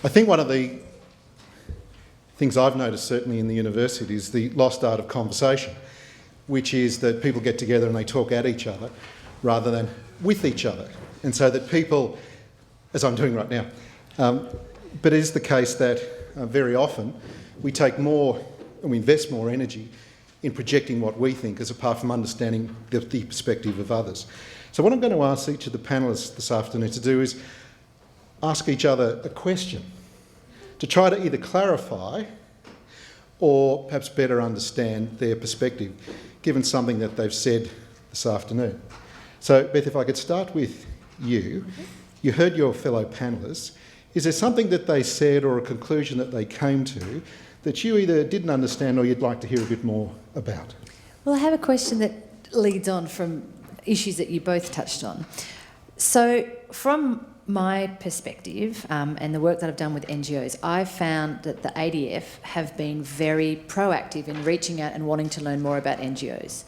I think one of the things I've noticed certainly in the university is the lost art of conversation, which is that people get together and they talk at each other rather than with each other. And so that people, as I'm doing right now, but it is the case that very often we take more and we invest more energy in projecting what we think as apart from understanding the perspective of others. So what I'm going to ask each of the panellists this afternoon to do is ask each other a question to try to either clarify or perhaps better understand their perspective, given something that they've said this afternoon. So, Beth, if I could start with you. You heard your fellow panellists. Is there something that they said or a conclusion that they came to that you either didn't understand or you'd like to hear a bit more about? Well, I have a question that leads on from issues that you both touched on. So, from my perspective and the work that I've done with NGOs, I've found that the ADF have been very proactive in reaching out and wanting to learn more about NGOs.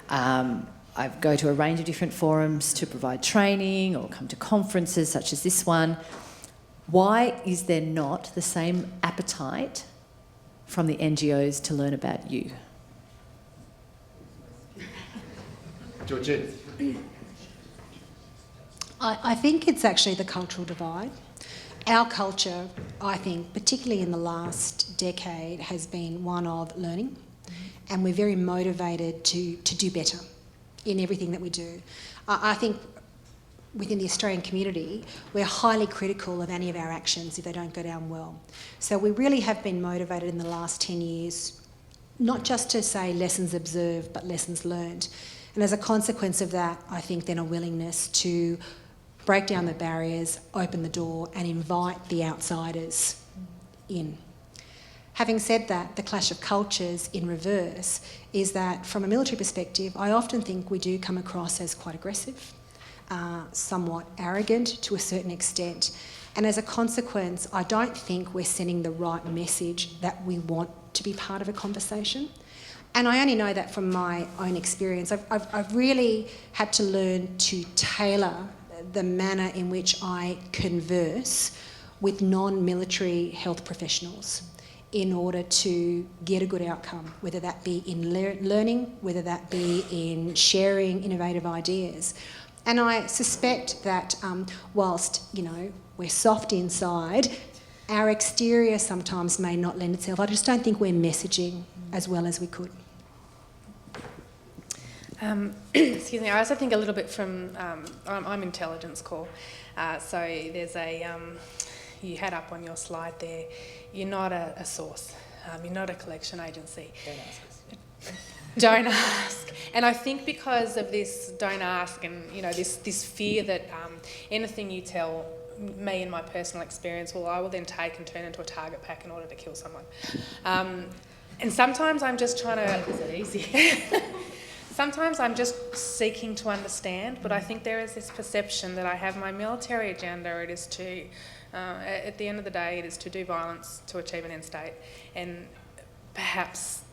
I go to a range of different forums to provide training or come to conferences such as this one. Why is there not the same appetite from the NGOs to learn about you? Georgette. I think it's actually the cultural divide. Our culture, I think, particularly in the last decade, has been one of learning, and we're very motivated to do better in everything that we do. I think within the Australian community, we're highly critical of any of our actions if they don't go down well. So we really have been motivated in the last 10 years, not just to say lessons observed, but lessons learned. And as a consequence of that, I think then a willingness to break down the barriers, open the door and invite the outsiders in. Having said that, the clash of cultures in reverse is that from a military perspective, I often think we do come across as quite aggressive, somewhat arrogant to a certain extent. And as a consequence, I don't think we're sending the right message that we want to be part of a conversation. And I only know that from my own experience. I've really had to learn to tailor the manner in which I converse with non-military health professionals in order to get a good outcome, whether that be in learning, whether that be in sharing innovative ideas. And I suspect that whilst, we're soft inside, our exterior sometimes may not lend itself. I just don't think we're messaging as well as we could. Excuse me, I also think a little bit from, I'm intelligence corps, so there's you had up on your slide there, you're not a source, you're not a collection agency. Don't ask us. Don't ask. And I think because of this don't ask and, this fear that anything you tell me in my personal experience, I will then take and turn into a target pack in order to kill someone. And sometimes I'm just trying to... Is it easy? Sometimes I'm just seeking to understand, but I think there is this perception that I have my military agenda. It is to, at the end of the day, it is to do violence to achieve an end state. And perhaps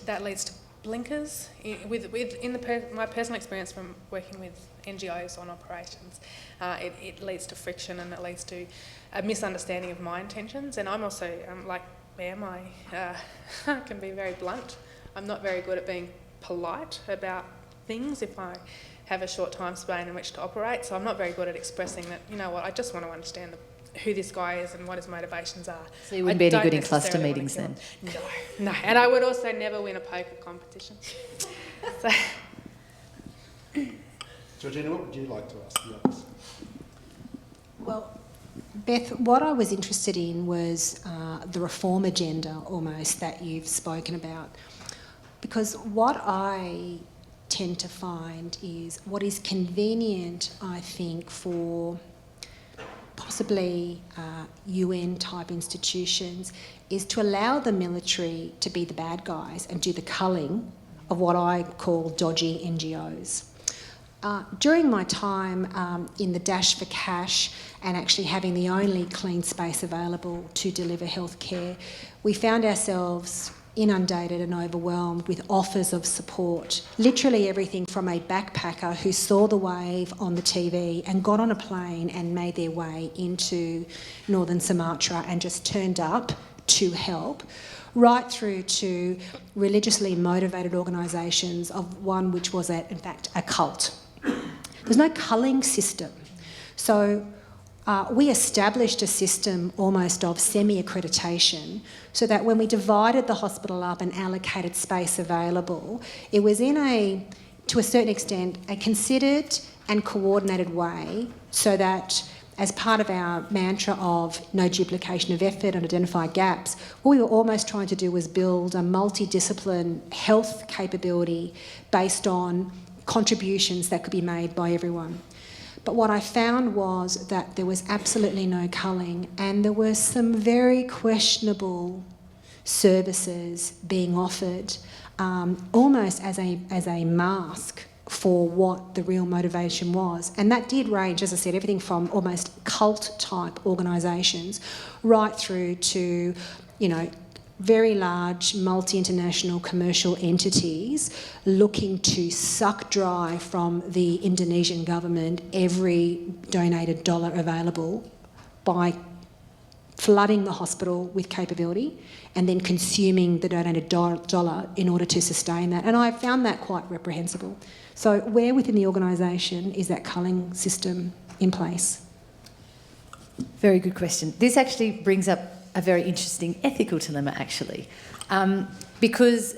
that leads to blinkers. My personal experience from working with NGOs on operations, it leads to friction and it leads to a misunderstanding of my intentions. And I'm also, like Ma'am, I can be very blunt. I'm not very good at being polite about things if I have a short time span in which to operate, so I'm not very good at expressing that, I just want to understand who this guy is and what his motivations are. So you wouldn't be any good in cluster meetings then? No, and I would also never win a poker competition. So. Georgina, what would you like to ask the others? Well, Beth, what I was interested in was the reform agenda almost that you've spoken about. Because what I tend to find is what is convenient, I think, for possibly UN-type institutions is to allow the military to be the bad guys and do the culling of what I call dodgy NGOs. During my time in the dash for cash and actually having the only clean space available to deliver healthcare, we found ourselves inundated and overwhelmed with offers of support. Literally everything from a backpacker who saw the wave on the TV and got on a plane and made their way into northern Sumatra and just turned up to help, right through to religiously motivated organisations of one which was, in fact, a cult. There's no culling system. So we established a system almost of semi-accreditation so that when we divided the hospital up and allocated space available, it was in to a certain extent, a considered and coordinated way so that as part of our mantra of no duplication of effort and identify gaps, what we were almost trying to do was build a multidiscipline health capability based on contributions that could be made by everyone. But what I found was that there was absolutely no culling, and there were some very questionable services being offered almost as a mask for what the real motivation was. And that did range, as I said, everything from almost cult-type organisations right through to, very large multi-international commercial entities looking to suck dry from the Indonesian government every donated dollar available by flooding the hospital with capability and then consuming the donated dollar in order to sustain that. And I found that quite reprehensible. So where within the organisation is that culling system in place? Very good question. This actually brings up a very interesting ethical dilemma, actually, because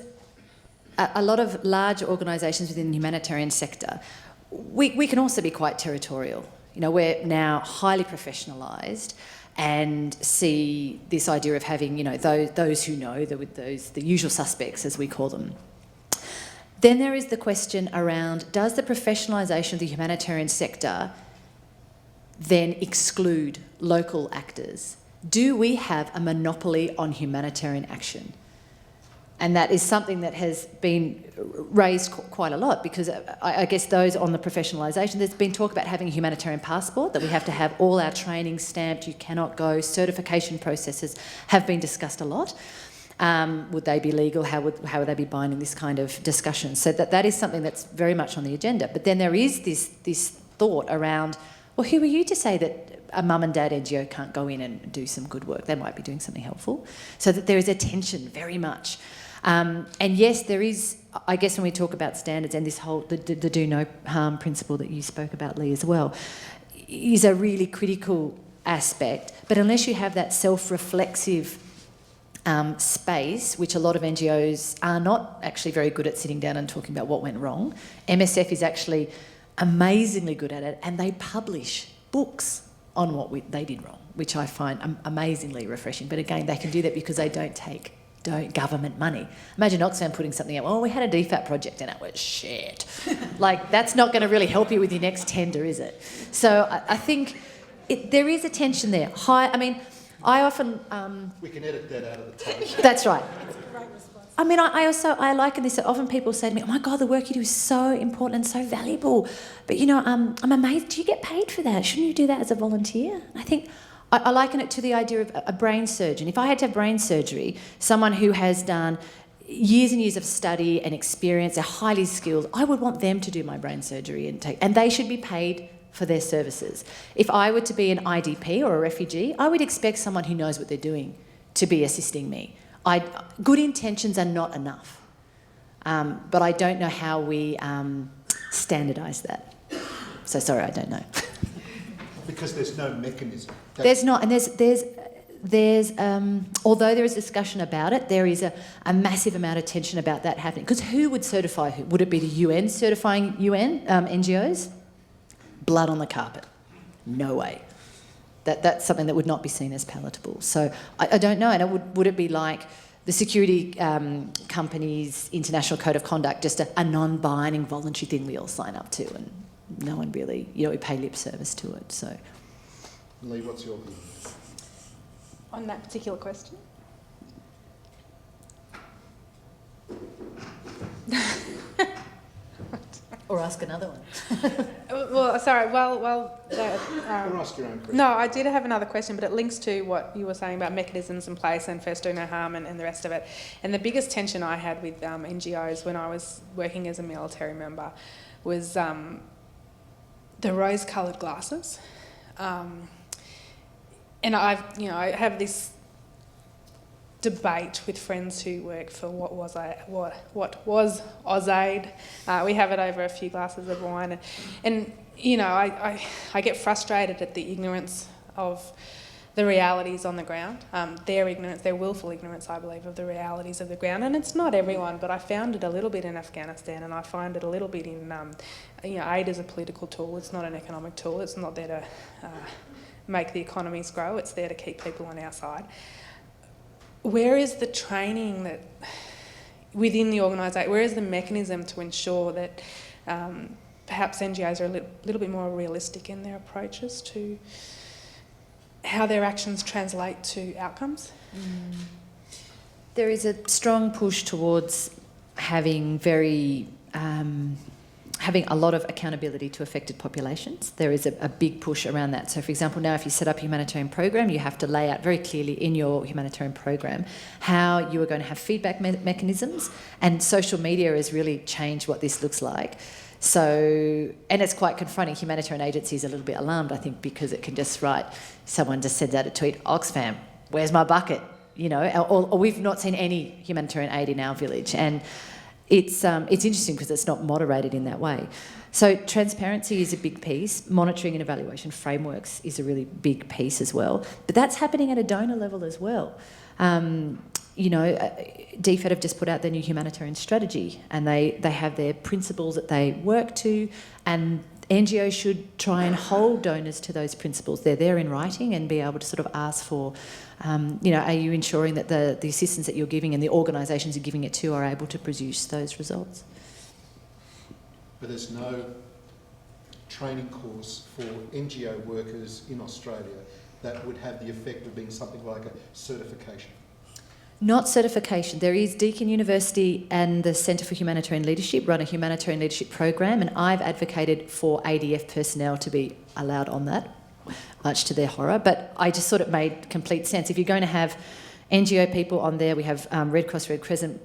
a lot of large organisations within the humanitarian sector, we can also be quite territorial. We're now highly professionalised and see this idea of having, those who know, the usual suspects, as we call them. Then there is the question around, does the professionalisation of the humanitarian sector then exclude local actors? Do we have a monopoly on humanitarian action? And that is something that has been raised quite a lot, because I guess those on the professionalisation, there's been talk about having a humanitarian passport, that we have to have all our training stamped, you cannot go, certification processes have been discussed a lot. Would they be legal? How would they be binding? This kind of discussion. So that is something that's very much on the agenda. But then there is this thought around, well, who are you to say that a mum and dad NGO can't go in and do some good work? They might be doing something helpful. So that there is a tension very much. And yes, there is, I guess when we talk about standards and this whole, the do no harm principle that you spoke about, Lee, as well, is a really critical aspect. But unless you have that self-reflexive space, which a lot of NGOs are not actually very good at sitting down and talking about what went wrong. MSF is actually amazingly good at it, and they publish books on what they did wrong, which I find amazingly refreshing. But again, they can do that because they don't take government money. Imagine Oxfam putting something out, we had a DFAT project and it was shit. That's not going to really help you with your next tender, is it? So I think there is a tension there. I often... we can edit that out of the tape. That's right. I liken this. Often people say to me, "Oh my God, the work you do is so important and so valuable." But I'm amazed. Do you get paid for that? Shouldn't you do that as a volunteer? I think I liken it to the idea of a brain surgeon. If I had to have brain surgery, someone who has done years and years of study and experience, they're highly skilled, I would want them to do my brain surgery and they should be paid for their services. If I were to be an IDP or a refugee, I would expect someone who knows what they're doing to be assisting me. Good intentions are not enough, but I don't know how we standardise that. So sorry, I don't know. Because there's no mechanism. There's not, and there's although there is discussion about it, there is a massive amount of tension about that happening. Because who would certify who? Would it be the UN certifying UN NGOs? Blood on the carpet. No way. That's something that would not be seen as palatable. So I don't know. And would it be like the security company's international code of conduct, just a non-binding voluntary thing we all sign up to, and no one really, we pay lip service to it. So, Lee, what's your view on that particular question? or ask another one. Well, sorry. Or ask your own question. No, I did have another question, but it links to what you were saying about mechanisms in place and first do no harm and the rest of it. And the biggest tension I had with NGOs when I was working as a military member was the rose-coloured glasses. And I have this debate with friends who work for what was AusAid. We have it over a few glasses of wine, and I get frustrated at the ignorance of the realities on the ground. Their ignorance, their willful ignorance, I believe, of the realities of the ground. And it's not everyone, but I found it a little bit in Afghanistan, and I find it a little bit in aid is a political tool. It's not an economic tool. It's not there to make the economies grow. It's there to keep people on our side. Where is the training that within the organisation? Where is the mechanism to ensure that perhaps NGOs are a little bit more realistic in their approaches to how their actions translate to outcomes? There is a strong push towards having having a lot of accountability to affected populations. There is a big push around that. So, for example, now if you set up a humanitarian program, you have to lay out very clearly in your humanitarian program how you are going to have feedback mechanisms, and social media has really changed what this looks like. So, and it's quite confronting. Humanitarian agencies are a little bit alarmed, I think, because it can just write, someone just sends out a tweet, Oxfam, where's my bucket? Or we've not seen any humanitarian aid in our village. And it's interesting because it's not moderated in that way. So transparency is a big piece. Monitoring and evaluation frameworks is a really big piece as well. But that's happening at a donor level as well. DFED have just put out their new humanitarian strategy, and they have their principles that they work to, and NGOs should try and hold donors to those principles. They're there in writing, and be able to sort of ask for, are you ensuring that the assistance that you're giving and the organisations you're giving it to are able to produce those results? But there's no training course for NGO workers in Australia that would have the effect of being something like a certification. Not certification. There is Deakin University and the Centre for Humanitarian Leadership run a humanitarian leadership program, and I've advocated for ADF personnel to be allowed on that, much to their horror. But I just thought it made complete sense. If you're going to have NGO people on there, we have Red Cross, Red Crescent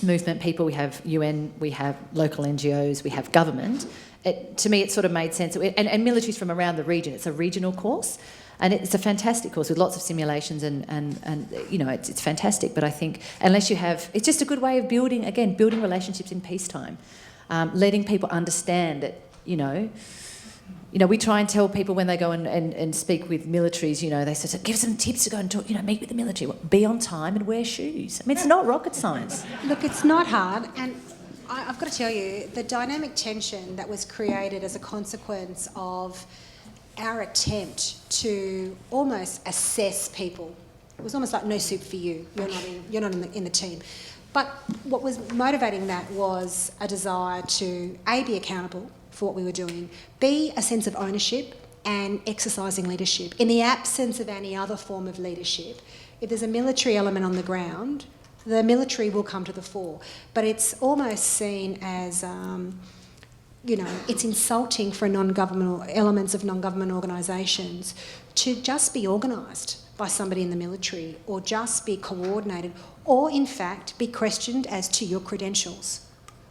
movement people, we have UN, we have local NGOs, we have government. To me, it sort of made sense. And militaries from around the region. It's a regional course. And it's a fantastic course with lots of simulations and it's fantastic. But I think unless you have, it's just a good way of building relationships in peacetime, letting people understand that, we try and tell people when they go and speak with militaries, they say, give some tips to go and talk, meet with the military. Be on time and wear shoes. I mean, it's not rocket science. Look, it's not hard, and I've got to tell you, the dynamic tension that was created as a consequence of our attempt to almost assess people. It was almost like no soup for you. You're not in the team. But what was motivating that was a desire to A, be accountable for what we were doing, B, a sense of ownership and exercising leadership. In the absence of any other form of leadership, if there's a military element on the ground, the military will come to the fore. But it's almost seen as it's insulting for non-governmental elements of non-government organisations to just be organised by somebody in the military, or just be coordinated, or in fact be questioned as to your credentials.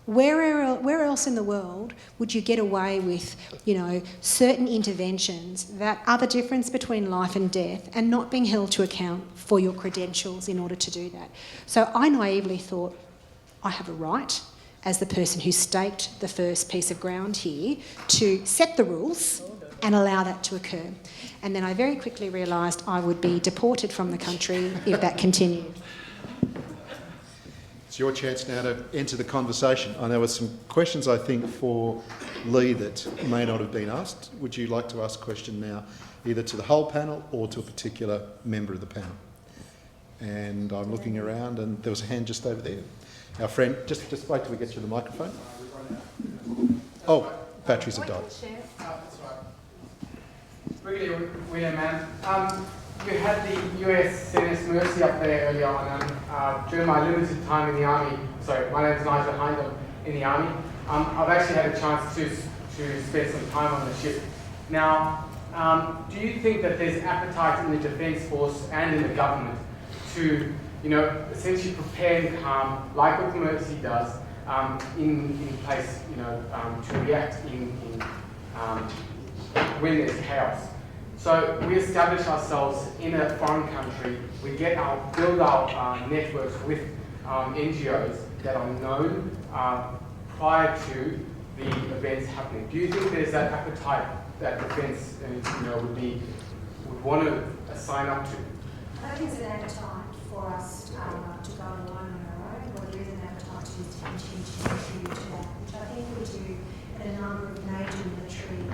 Where else in the world would you get away with, certain interventions that are the difference between life and death, and not being held to account for your credentials in order to do that? So I naively thought, I have a right, as the person who staked the first piece of ground here, to set the rules and allow that to occur. And then I very quickly realised I would be deported from the country if that continued. It's your chance now to enter the conversation. There were some questions, I think, for Lee that may not have been asked. Would you like to ask a question now, either to the whole panel or to a particular member of the panel? And I'm looking around, and there was a hand just over there. Our friend, just wait till we get you the microphone. Oh, batteries have died. Brigadier William Mann. We had the USNS Mercy up there earlier on, and during my limited time in the Army, my name's Nigel Heindel in the Army, I've actually had a chance to to spend some time on the ship. Now, do you think that there's appetite in the Defence Force and in the government to, essentially prepare and calm, like what the Mercy does, in place, to react when there's chaos? So we establish ourselves in a foreign country. We build our networks with NGOs that are known prior to the events happening. Do you think there's that appetite that Defence would want to sign up to? I don't think there's an appetite for us to go alone on our own, but there is an appetite to continue to contribute to that, which I think we do at a number of major military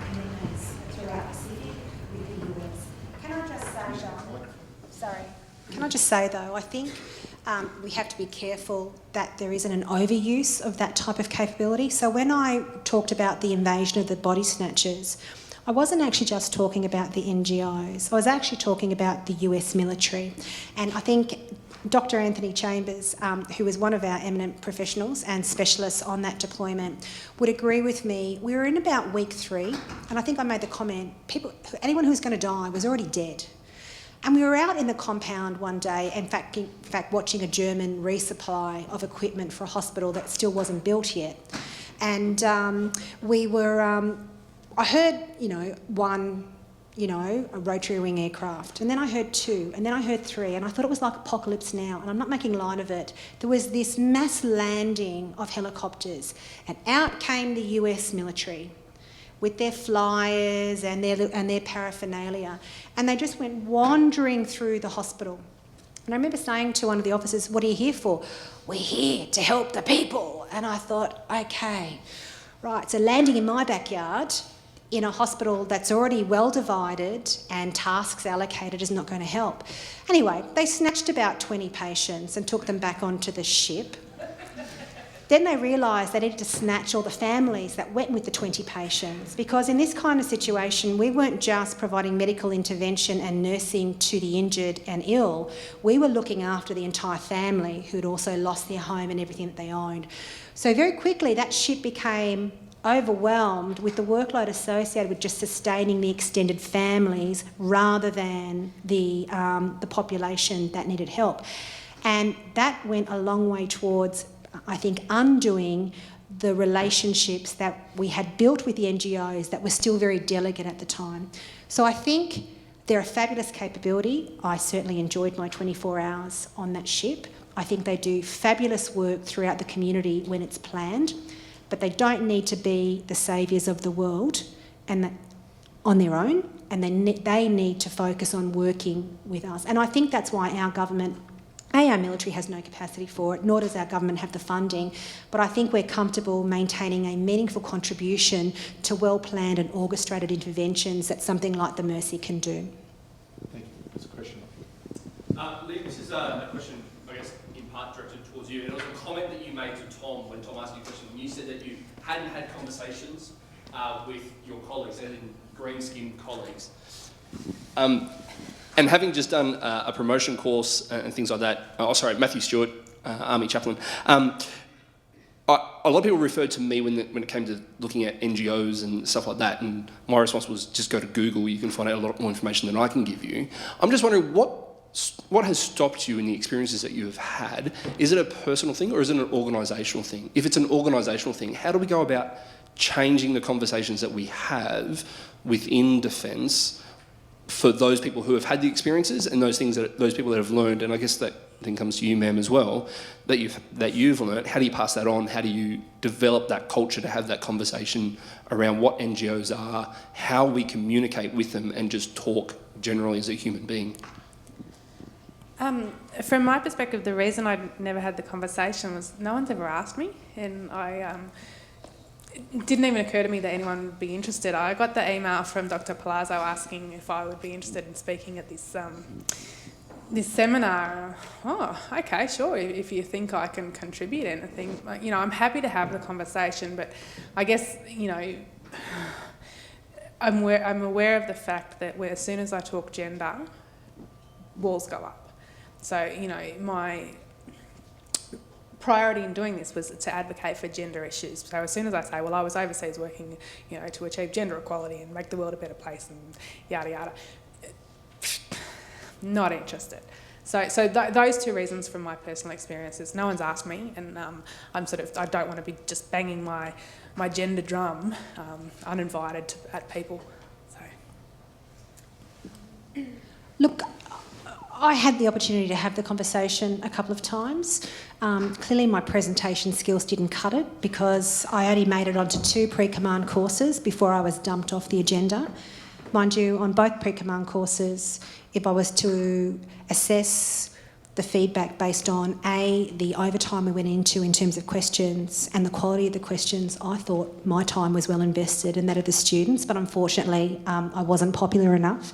commitments throughout the Pacific with the US. Can I just say, Charlotte? Sorry. Can I just say, though, I think we have to be careful that there isn't an overuse of that type of capability. So when I talked about the invasion of the body snatchers, I wasn't actually just talking about the NGOs. I was actually talking about the US military. And I think Dr. Anthony Chambers, who is one of our eminent professionals and specialists on that deployment, would agree with me. We were in about week 3, and I think I made the comment, anyone who was going to die was already dead. And we were out in the compound one day, in fact watching a German resupply of equipment for a hospital that still wasn't built yet. And we were, I heard, one, a rotary wing aircraft, and then I heard 2, and then I heard 3, and I thought it was like Apocalypse Now, and I'm not making light of it. There was this mass landing of helicopters, and out came the US military with their flyers and their paraphernalia, and they just went wandering through the hospital. And I remember saying to one of the officers, "What are you here for?" "We're here to help the people." And I thought, okay, right, so landing in my backyard in a hospital that's already well divided and tasks allocated is not going to help. Anyway, they snatched about 20 patients and took them back onto the ship. Then they realised they needed to snatch all the families that went with the 20 patients, because in this kind of situation, we weren't just providing medical intervention and nursing to the injured and ill. We were looking after the entire family who'd also lost their home and everything that they owned. So very quickly, that ship became overwhelmed with the workload associated with just sustaining the extended families rather than the population that needed help. And that went a long way towards, I think, undoing the relationships that we had built with the NGOs that were still very delicate at the time. So I think they're a fabulous capability. I certainly enjoyed my 24 hours on that ship. I think they do fabulous work throughout the community when it's planned, but they don't need to be the saviours of the world and that on their own, and they need to focus on working with us. And I think that's why our government, our military has no capacity for it, nor does our government have the funding, but I think we're comfortable maintaining a meaningful contribution to well-planned and orchestrated interventions that something like the Mercy can do. Thank you. There's a question. Lee, this is a question, I guess, in part directed towards you. And it was a comment that you made to Tom when Tom asked you a question. You said that you hadn't had conversations with your colleagues, as in green-skinned colleagues. And having just done a promotion course and things like that, Matthew Stewart, Army chaplain, a lot of people referred to me when it came to looking at NGOs and stuff like that, and my response was just go to Google, you can find out a lot more information than I can give you. I'm just wondering, what has stopped you in the experiences that you have had? Is it a personal thing or is it an organisational thing? If it's an organisational thing, how do we go about changing the conversations that we have within Defence for those people who have had the experiences and those people that have learned? And I guess that then comes to you, ma'am, as well, that you've learned. How do you pass that on? How do you develop that culture to have that conversation around what NGOs are, how we communicate with them, and just talk generally as a human being? From my perspective, the reason I never had the conversation was no one's ever asked me, and it didn't even occur to me that anyone would be interested. I got the email from Dr. Palazzo asking if I would be interested in speaking at this seminar. Oh, okay, sure, if you think I can contribute anything. I'm happy to have the conversation, but I guess, I'm aware of the fact that as soon as I talk gender, walls go up. So, my priority in doing this was to advocate for gender issues. So as soon as I say, well, I was overseas working, to achieve gender equality and make the world a better place and yada yada, not interested. So those two reasons from my personal experiences. No one's asked me, and I don't want to be just banging my gender drum uninvited at people. So. Look, I had the opportunity to have the conversation a couple of times. Clearly my presentation skills didn't cut it because I only made it onto 2 pre-command courses before I was dumped off the agenda. Mind you, on both pre-command courses, if I was to assess the feedback based on the overtime we went into in terms of questions and the quality of the questions, I thought my time was well invested and that of the students, but unfortunately I wasn't popular enough.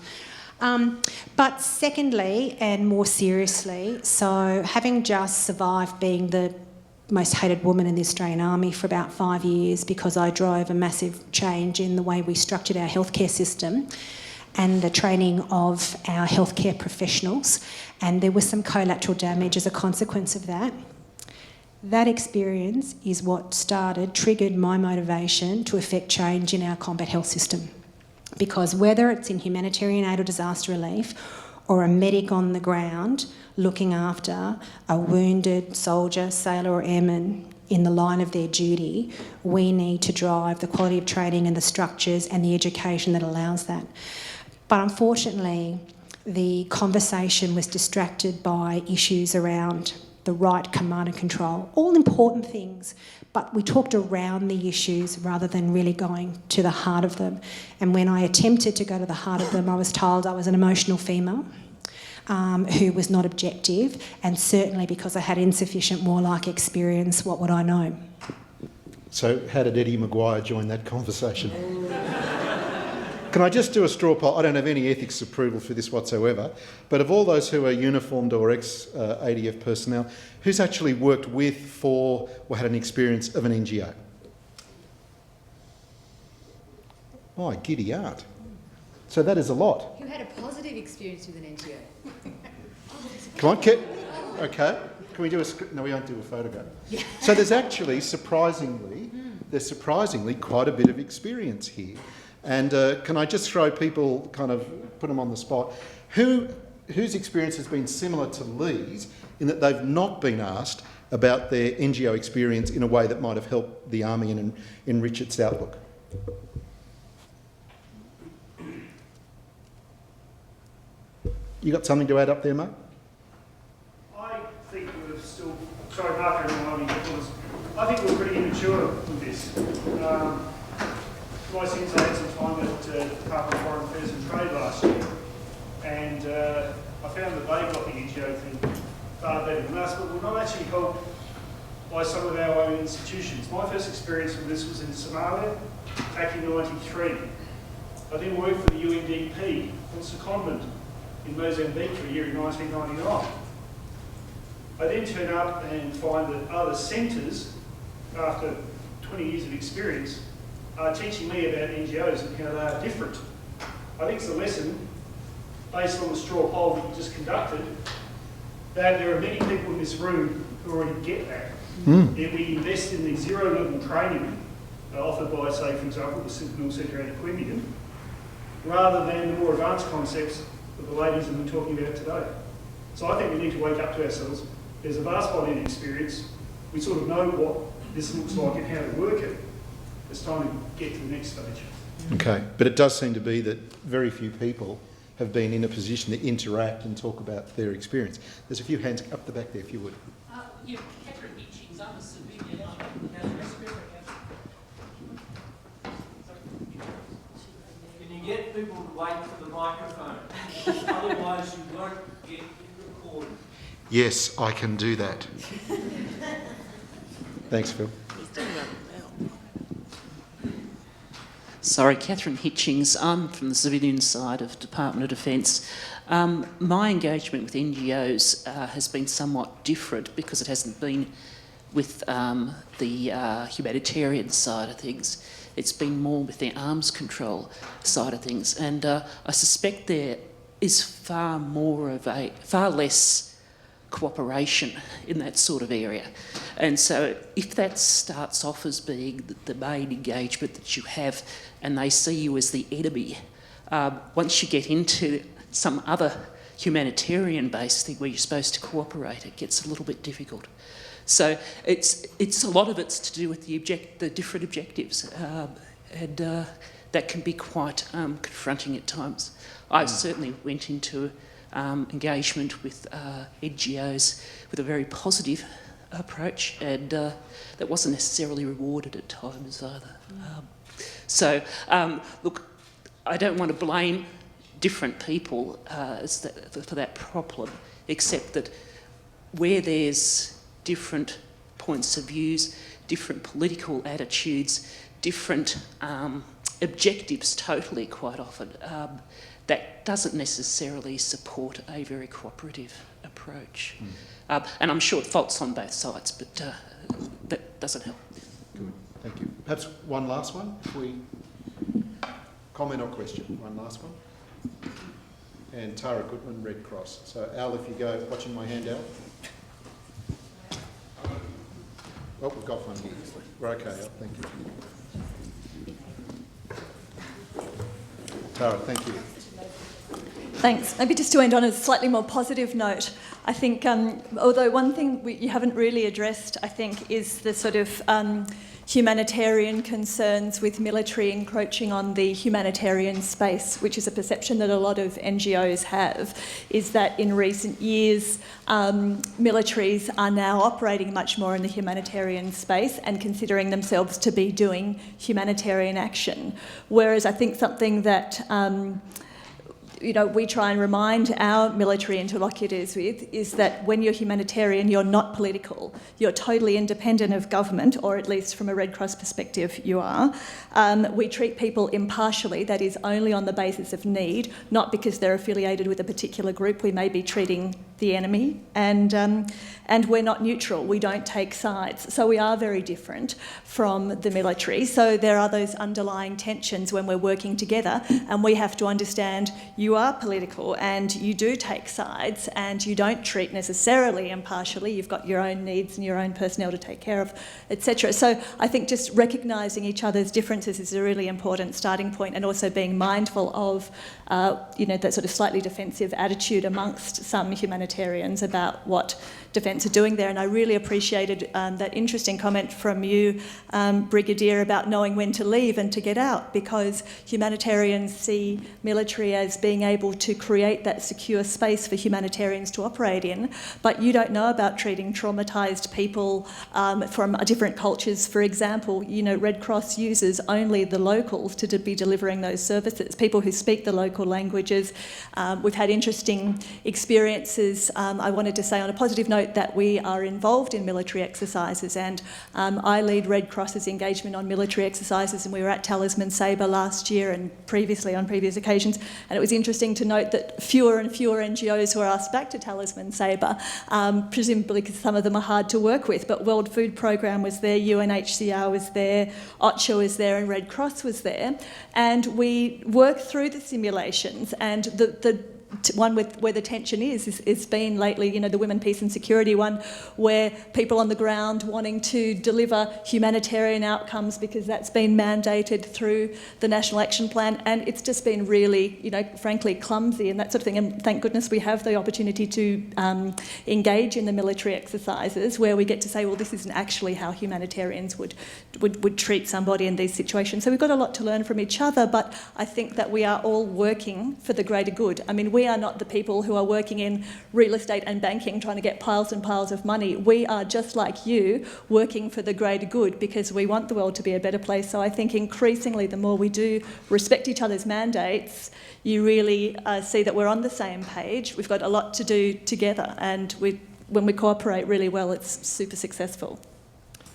But secondly, and more seriously, so having just survived being the most hated woman in the Australian Army for about 5 years because I drove a massive change in the way we structured our healthcare system and the training of our healthcare professionals, and there was some collateral damage as a consequence of that. That experience is what triggered my motivation to effect change in our combat health system. Because whether it's in humanitarian aid or disaster relief, or a medic on the ground looking after a wounded soldier, sailor or airman in the line of their duty, we need to drive the quality of training and the structures and the education that allows that. But unfortunately, the conversation was distracted by issues around the right command and control, all important things, but we talked around the issues rather than really going to the heart of them. And when I attempted to go to the heart of them, I was told I was an emotional female who was not objective, and certainly because I had insufficient warlike experience, what would I know? So how did Eddie Maguire join that conversation? Can I just do a straw poll? I don't have any ethics approval for this whatsoever, but of all those who are uniformed or ex-ADF personnel, who's actually worked with, for, or had an experience of an NGO? My giddy aunt. So that is a lot. Who had a positive experience with an NGO? Come on, Kit. Okay. Can we do a... No, we won't do a photograph. Yeah. So there's actually, surprisingly quite a bit of experience here. And can I just throw people, kind of put them on the spot, whose experience has been similar to Lee's in that they've not been asked about their NGO experience in a way that might have helped the Army and enrich its outlook? You got something to add up there, Mark? I think we're still... Sorry, Mark, I think we're pretty immature with this. My sins, I had some time at Department of Foreign Affairs and Trade last year, and I found that they got the NGO thing far better than us, but we're not actually helped by some of our own institutions. My first experience with this was in Somalia back in '93. I then worked for the UNDP on secondment in Mozambique for a year in 1999. I then turn up and find that other centres, after 20 years of experience, are teaching me about NGOs and how they are different. I think it's a lesson, based on the straw poll that you just conducted, that there are many people in this room who already get that. If we invest in the zero-level training offered by, say, for example, the Sentinel Centre out of Queanbeyan, rather than the more advanced concepts that the ladies have been talking about today. So I think we need to wake up to ourselves. There's a vast body of experience. We sort of know what this looks like and how to work it. It's time to get to the next stage. Okay, but it does seem to be that very few people have been in a position to interact and talk about their experience. There's a few hands up the back there, if you would. Yeah, Catherine Hitchings, I'm a civilian. Can you get people to wait for the microphone? Otherwise you won't get recorded. Yes, I can do that. Thanks, Phil. Sorry, Catherine Hitchings. I'm from the civilian side of Department of Defence. My engagement with NGOs has been somewhat different because it hasn't been with the humanitarian side of things. It's been more with the arms control side of things. And I suspect there is far less cooperation in that sort of area. And so if that starts off as being the main engagement that you have and they see you as the enemy, once you get into some other humanitarian-based thing where you're supposed to cooperate, it gets a little bit difficult. So it's a lot of it's to do with the different objectives, and that can be quite confronting at times. I certainly went into engagement with NGOs with a very positive approach, and that wasn't necessarily rewarded at times either. Look, I don't want to blame different people for that problem, except that where there's different points of views, different political attitudes, different objectives totally quite often, that doesn't necessarily support a very cooperative approach. And I'm sure fault's on both sides, but that doesn't help. Good, thank you. Perhaps one last one, if we... Comment or question? One last one. And Tara Goodman, Red Cross. So Al, if you go, watching my hand, Al. Oh, we've got one here. We're okay, Al, thank you. Tara, thank you. Thanks. Maybe just to end on a slightly more positive note, I think, although one thing you haven't really addressed, I think, is the sort of humanitarian concerns with military encroaching on the humanitarian space, which is a perception that a lot of NGOs have, is that in recent years militaries are now operating much more in the humanitarian space and considering themselves to be doing humanitarian action. Whereas I think something that we try and remind our military interlocutors with is that when you're humanitarian, you're not political. You're totally independent of government, or at least from a Red Cross perspective, you are. We treat people impartially, that is only on the basis of need, not because they're affiliated with a particular group. We may be treating the enemy, and we're not neutral. We don't take sides. So we are very different from the military. So there are those underlying tensions when we're working together, and we have to understand you are political and you do take sides and you don't treat necessarily impartially. You've got your own needs and your own personnel to take care of, etc. So I think just recognising each other's differences is a really important starting point, and also being mindful of that sort of slightly defensive attitude amongst some humanitarians about what Defence are doing there. And I really appreciated that interesting comment from you, Brigadier, about knowing when to leave and to get out, because humanitarians see military as being able to create that secure space for humanitarians to operate in, but you don't know about treating traumatised people from different cultures. For example, Red Cross uses only the locals to be delivering those services, people who speak the local languages. We've had interesting experiences. I wanted to say on a positive note that we are involved in military exercises, and I lead Red Cross's engagement on military exercises, and we were at Talisman Sabre last year and previously on previous occasions, and it was interesting to note that fewer and fewer NGOs were asked back to Talisman Sabre, presumably because some of them are hard to work with, but World Food Programme was there, UNHCR was there, OCHA was there, and Red Cross was there, and we worked through the simulations, and the one where the tension is been lately, the Women, Peace and Security one, where people on the ground wanting to deliver humanitarian outcomes because that's been mandated through the National Action Plan, and it's just been really, frankly, clumsy and that sort of thing. And thank goodness we have the opportunity to engage in the military exercises where we get to say, well, this isn't actually how humanitarians would treat somebody in these situations. So we've got a lot to learn from each other, but I think that we are all working for the greater good. I mean, we are not the people who are working in real estate and banking trying to get piles and piles of money. We are just like you, working for the greater good because we want the world to be a better place. So I think increasingly the more we do respect each other's mandates, you really see that we're on the same page. We've got a lot to do together, and when we cooperate really well, it's super successful.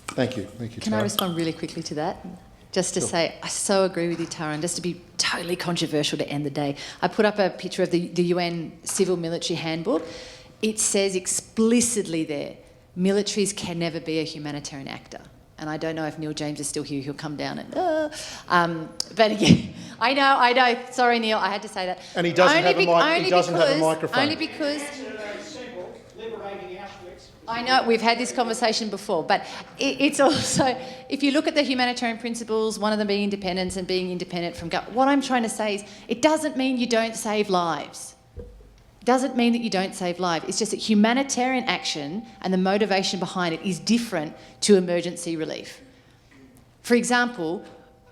Thank you. Thank you, Can Tara. I respond really quickly to that? Just to say, I so agree with you, Tara, and just to be totally controversial to end the day, I put up a picture of the UN Civil Military Handbook. It says explicitly there, militaries can never be a humanitarian actor. And I don't know if Neil James is still here, he'll come down and... but again, I know, sorry Neil, I had to say that. And he doesn't have a microphone. Only because... Simple, liberating I know we've had this conversation before, but it's also, if you look at the humanitarian principles, one of them being independence and being independent from government, what I'm trying to say is it doesn't mean you don't save lives. It doesn't mean that you don't save lives. It's just that humanitarian action and the motivation behind it is different to emergency relief. For example,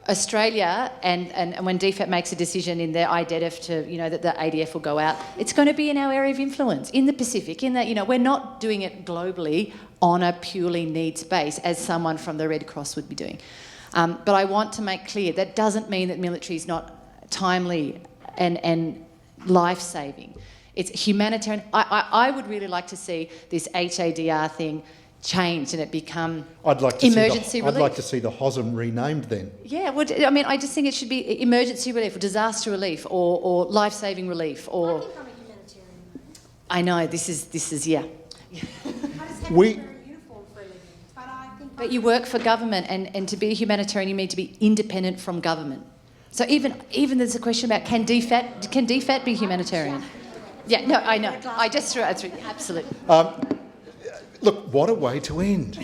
Australia, and when DFAT makes a decision in their IDEDF to, that the ADF will go out, it's going to be in our area of influence, in the Pacific, in that, we're not doing it globally on a purely needs base as someone from the Red Cross would be doing. But I want to make clear that doesn't mean that military is not timely and life-saving. It's humanitarian. I would really like to see this HADR thing changed and it become emergency relief. I'd like to see the HOSM renamed then. Yeah, well, I just think it should be emergency relief or disaster relief or life-saving relief or... I think I'm a humanitarian. I know, this is yeah. I just haven't to wear a uniform for a living, but I think... But you work for government and to be a humanitarian you need to be independent from government. So even there's a question about can DFAT be humanitarian? Yeah, no, I know. I just threw it through. Absolutely. Look, what a way to end.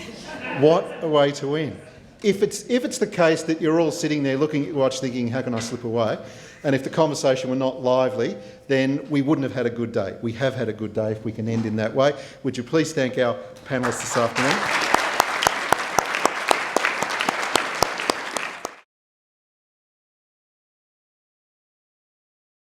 What a way to end. If it's the case that you're all sitting there looking at your watch thinking, how can I slip away? And if the conversation were not lively, then we wouldn't have had a good day. We have had a good day if we can end in that way. Would you please thank our panellists this afternoon?